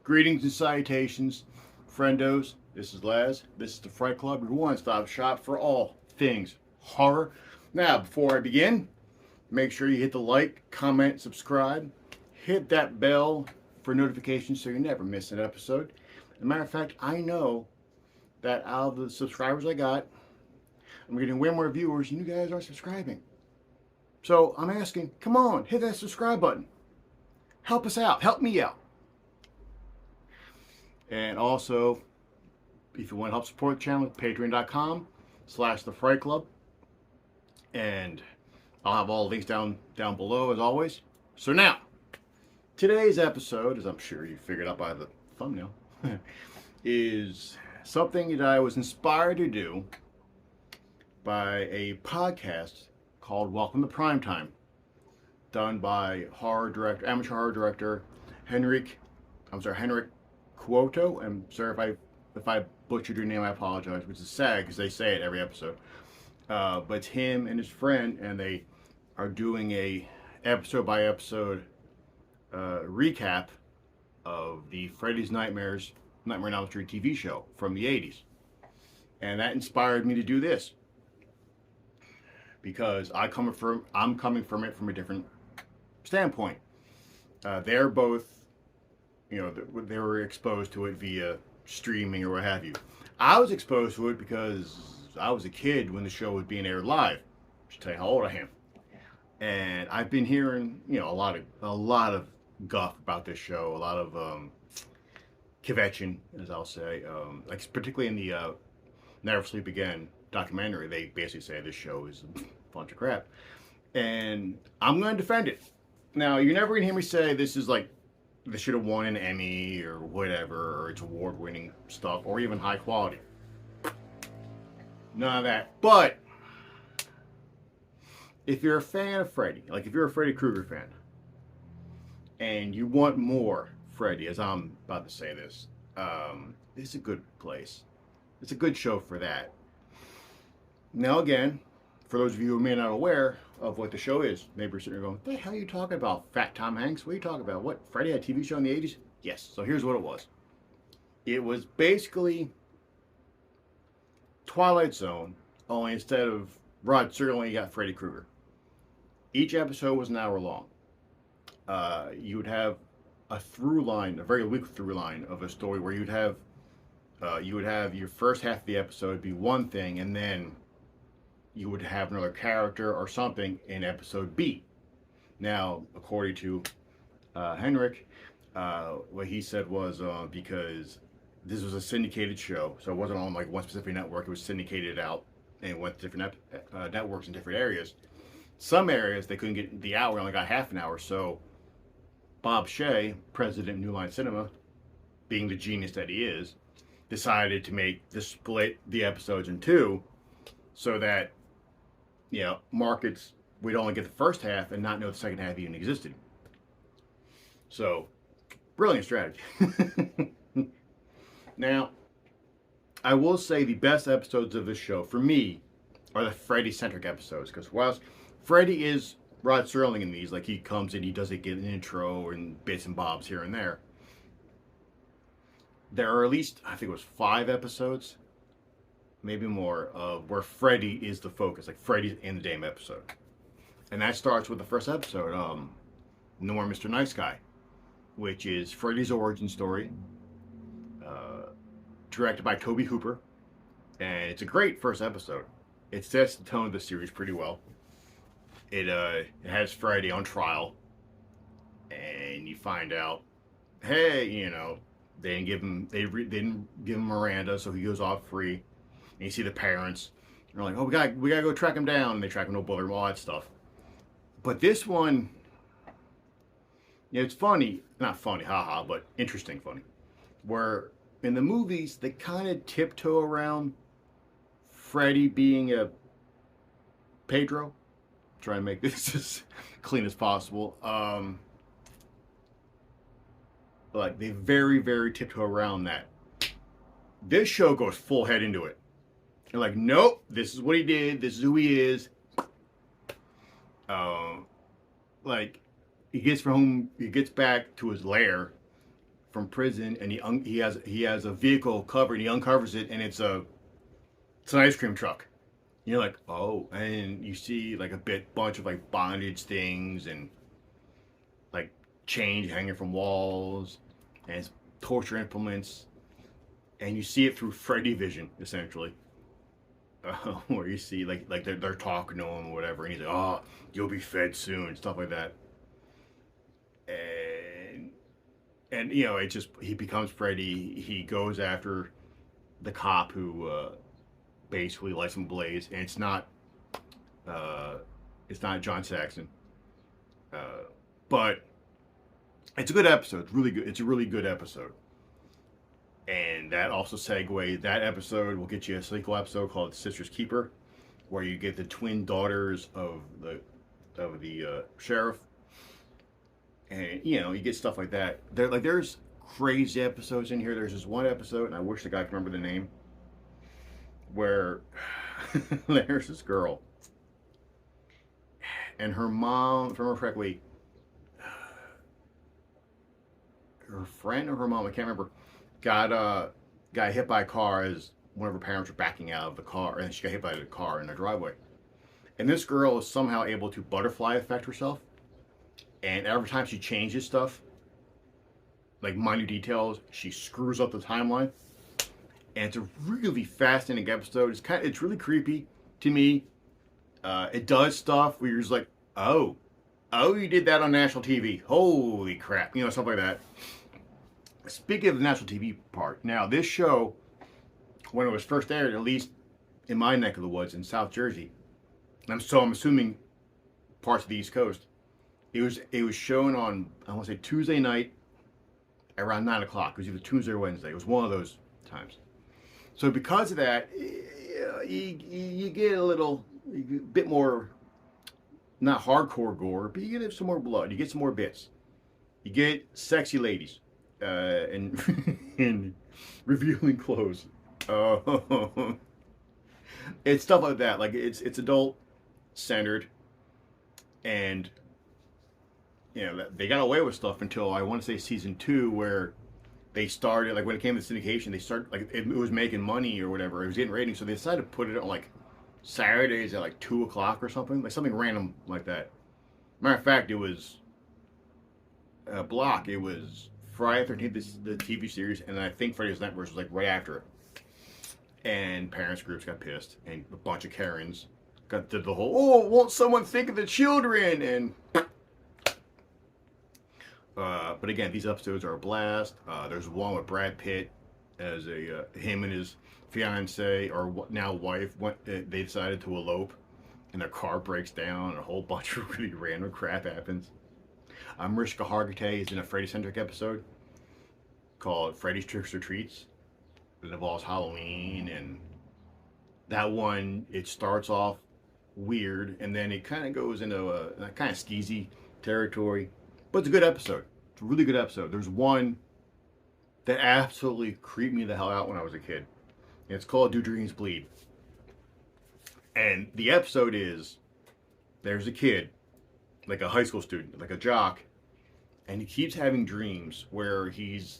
Greetings and salutations, Friendos. This is Laz. This is the Fright Club, your one-stop shop for all things horror. Now, before I begin, make sure you hit the like, comment, subscribe. Hit that bell for notifications so you never miss an episode. As a matter of fact, I know that out of the subscribers I got, I'm getting way more viewers and you guys aren't subscribing. So I'm asking, come on, hit that subscribe button. Help us out. Help me out. And also, if you want to help support the channel, patreon.com/the Fright Club. And I'll have all the links down below as always. So now, today's episode, as I'm sure you figured out by the thumbnail, is something that I was inspired to do by a podcast called Welcome to Primetime, done by amateur horror director Henrik Cuoto. I'm sorry if I butchered your name, I apologize, which is sad because they say it every episode. But it's him and his friend, and they are doing a episode by episode recap of the Freddy's Nightmare on Elm Street TV show from the 80s. And that inspired me to do this, because I'm coming from it from a different standpoint. They're both, they were exposed to it via streaming or what have you. I was exposed to it because I was a kid when the show was being aired live. Just tell you how old I am. And I've been hearing, a lot of guff about this show, a lot of kvetching, as I'll say. Like particularly in the Never Sleep Again documentary, they basically say this show is a bunch of crap. And I'm going to defend it. Now, you're never going to hear me say this is like, they should have won an Emmy or whatever, or it's award-winning stuff, or even high quality. None of that. But if you're a fan of Freddy, like if you're a Freddy Krueger fan, and you want more Freddy, as I'm about to say this, it's a good place. It's a good show for that. Now again, for those of you who may not aware of what the show is, maybe you're sitting there going, what the hell are you talking about? Fat Tom Hanks? What are you talking about? What, Freddy had a TV show in the 80s? Yes, so here's what it was. It was basically Twilight Zone, only instead of Rod Serling, you got Freddy Krueger. Each episode was an hour long. You would have a through line, a very weak through line of a story where you would have your first half of the episode be one thing, and then you would have another character or something in episode B. Now, according to Henrik, what he said was because this was a syndicated show, so it wasn't on like one specific network. It was syndicated out and went to different networks in different areas. Some areas they couldn't get the hour, only got half an hour. So Bob Shea, president of New Line Cinema, being the genius that he is, decided to split the episodes in two, so that markets would only get the first half and not know the second half even existed. So, brilliant strategy. Now, I will say the best episodes of this show, for me, are the Freddy-centric episodes. Because whilst Freddy is Rod Serling in these, like he comes in, he does get an intro and bits and bobs here and there. There are at least, I think it was 5 episodes, maybe more, of where Freddy is the focus. Like Freddy's in the damn episode. And that starts with the first episode, No More Mr. Nice Guy, which is Freddy's origin story, directed by Tobe Hooper. And it's a great first episode. It sets the tone of the series pretty well. It has Freddy on trial, and you find out, hey, they didn't give him Miranda, so he goes off free. And you see the parents. They're like, oh, we gotta go track him down. And they track him to Bullard and all that stuff. But this one, it's funny, not funny, haha, but interesting funny. Where in the movies they kind of tiptoe around Freddy being a Pedro. Try and make this as clean as possible. Like they very, very tiptoe around that. This show goes full head into it. You're like, nope, this is what he did. This is who he is. Like he gets back to his lair from prison, and he has a vehicle covered. He uncovers it, and it's an ice cream truck. You're like, oh, and you see like bunch of like bondage things and like chains hanging from walls and torture implements, and you see it through Freddy vision essentially, where you see like they're talking to him or whatever, and he's like, oh, you'll be fed soon, stuff like that, and it just he becomes Freddy. He goes after the cop who basically lights him ablaze, and uh, it's not John Saxon, but it's a good episode. It's really good. It's a really good episode. And that also segues. That episode will get you a sequel episode called Sister's Keeper, where you get the twin daughters of the sheriff, and you get stuff like that. There's crazy episodes in here. There's this one episode, and I wish the guy could remember the name, where there's this girl, and her mom, if I remember correctly, her friend or her mom, I can't remember, got hit by a car as one of her parents were backing out of the car, and she got hit by the car in the driveway. And this girl is somehow able to butterfly effect herself, and every time she changes stuff, like minute details, she screws up the timeline. And it's a really fascinating episode. It's really creepy to me. It does stuff where you're just like, oh, you did that on national TV. Holy crap, stuff like that. Speaking of the national TV part, now this show, when it was first aired, at least in my neck of the woods in South Jersey, I'm assuming parts of the East Coast, it was shown on, I want to say, Tuesday night around 9 o'clock. It was either Tuesday or Wednesday. It was one of those times. So because of that, you get a bit more, not hardcore gore, but you get some more blood. You get some more bits. You get sexy ladies and and revealing clothes. It's stuff like that. Like it's adult centered, and they got away with stuff until I want to say season 2, where they started, like when it came to syndication, they started, like it was making money or whatever, it was getting ratings, so they decided to put it on like Saturdays at like 2 o'clock or something, like something random like that. Matter of fact, it was a block. It was Friday the 13th, the TV series, and I think Freddy's Nightmares was like right after it. And parents groups got pissed, and a bunch of Karens did the whole, oh, won't someone think of the children? And but again, these episodes are a blast. There's one with Brad Pitt as him and his fiance or now wife they decided to elope, and their car breaks down, and a whole bunch of really random crap happens. Mariska Hargitay is in a Freddy-centric episode called Freddy's Tricks or Treats. It involves Halloween, and that one, it starts off weird, and then it kind of goes into a kind of skeezy territory. But it's a good episode. It's a really good episode. There's one that absolutely creeped me the hell out when I was a kid. And it's called Do Dreams Bleed. And the episode is, there's a kid, like a high school student, like a jock, and he keeps having dreams where he's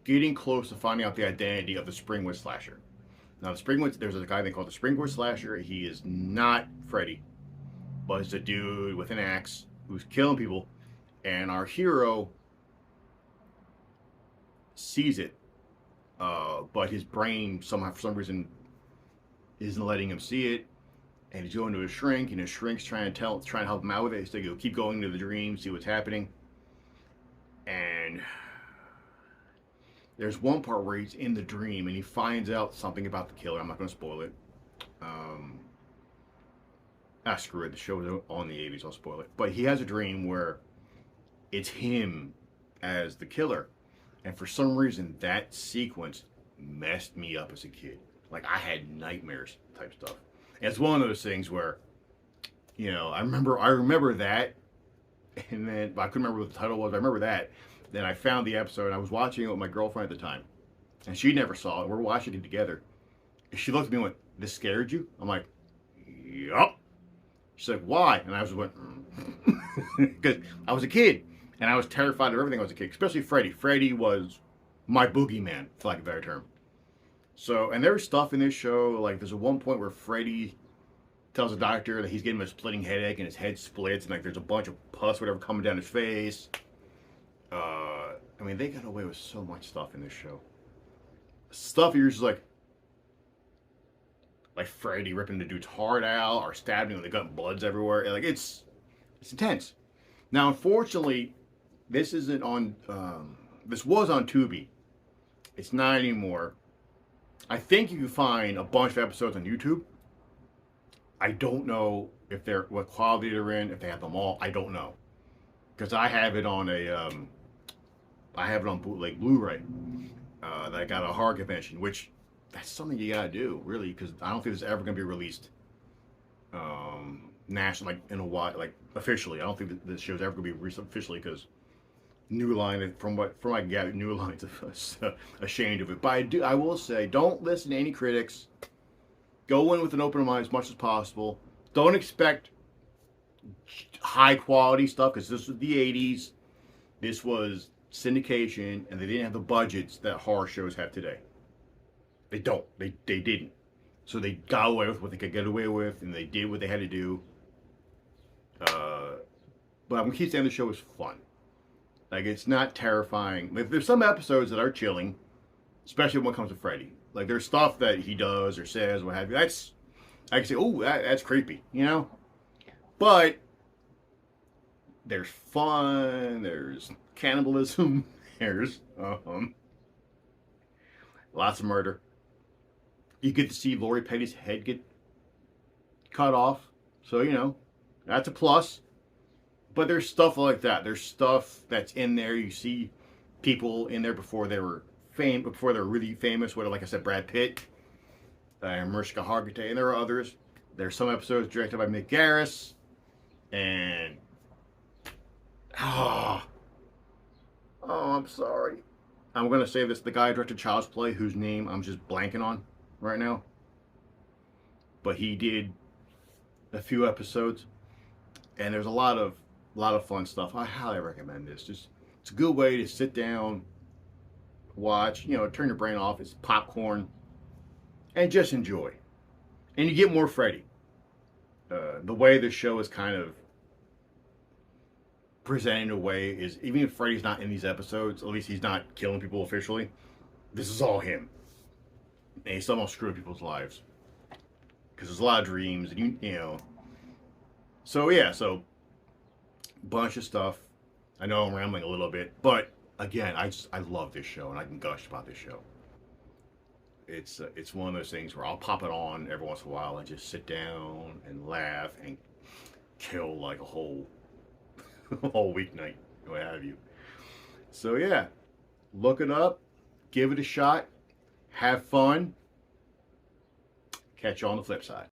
getting close to finding out the identity of the Springwood Slasher. Now, there's a guy they call the Springwood Slasher. He is not Freddy, but it's a dude with an axe who's killing people, and our hero sees it, but his brain somehow, for some reason, isn't letting him see it, and he's going to a shrink, and his shrink's trying to help him out with it. So he'll keep going to the dream, see what's happening, and there's one part where he's in the dream and he finds out something about the killer. I'm not going to spoil it. Screw it. The show was on the 80s. I'll spoil it. But he has a dream where it's him as the killer. And for some reason, that sequence messed me up as a kid. Like, I had nightmares type stuff. And it's one of those things where, I remember that. And then, I couldn't remember what the title was. I remember that. Then I found the episode, and I was watching it with my girlfriend at the time. And she never saw it. We're watching it together. And she looked at me and went, "This scared you?" I'm like, "Yup." She's like, "Why?" And I was went, because I was a kid. And I was terrified of everything as a kid, especially Freddy. Freddy was my boogeyman, for lack of a better term. So, and there's stuff in this show, like there's a one point where Freddy tells the doctor that he's getting a splitting headache and his head splits, and like there's a bunch of pus, whatever, coming down his face. I mean, they got away with so much stuff in this show. Stuff you're just like Freddy ripping the dude's heart out or stabbing him in the gut and blood's everywhere. Like it's intense. Now, unfortunately, this isn't on. This was on Tubi. It's not anymore. I think you can find a bunch of episodes on YouTube. I don't know if they're what quality they're in, if they have them all. I don't know, because I have it on I have it on bootleg Blu-ray that I got at a horror convention, which that's something you gotta do, really, because I don't think it's ever gonna be released nationally, like in a while, like officially. I don't think this show's ever gonna be released officially because New Line, from what I can gather, New Line's ashamed of it. But I will say, don't listen to any critics. Go in with an open mind as much as possible. Don't expect high quality stuff because this was the 80s. This was syndication, and they didn't have the budgets that horror shows have today. They don't. They didn't. So they got away with what they could get away with, and they did what they had to do. But I'm gonna keep saying the show is fun. Like, it's not terrifying. Like, there's some episodes that are chilling, especially when it comes to Freddy. Like, there's stuff that he does or says, what have you. That's, I can say, oh, that's creepy, you know? But there's fun, there's cannibalism, there's lots of murder. You get to see Lori Petty's head get cut off. So, you know, that's a plus. But there's stuff like that. There's stuff that's in there. You see people in there before they were really famous. What, like I said, Brad Pitt, Mariska Hargitay, and there are others. There's some episodes directed by Mick Garris, and I'm sorry. I'm gonna say this: the guy who directed Child's Play, whose name I'm just blanking on right now, but he did a few episodes, and there's a lot of fun stuff. I highly recommend this. Just, it's a good way to sit down, watch, you know, turn your brain off. It's popcorn, and just enjoy. And you get more Freddy. The way the show is kind of presented in a way is, even if Freddy's not in these episodes, at least he's not killing people officially. This is all him, and he's almost screwing people's lives because there's a lot of dreams, and you know. So yeah, bunch of stuff. I know I'm rambling a little bit, but again, I love this show, and I can gush about this show. It's one of those things where I'll pop it on every once in a while and just sit down and laugh and kill like a whole weeknight, what have you. So yeah, look it up, give it a shot, have fun. Catch you on the flip side.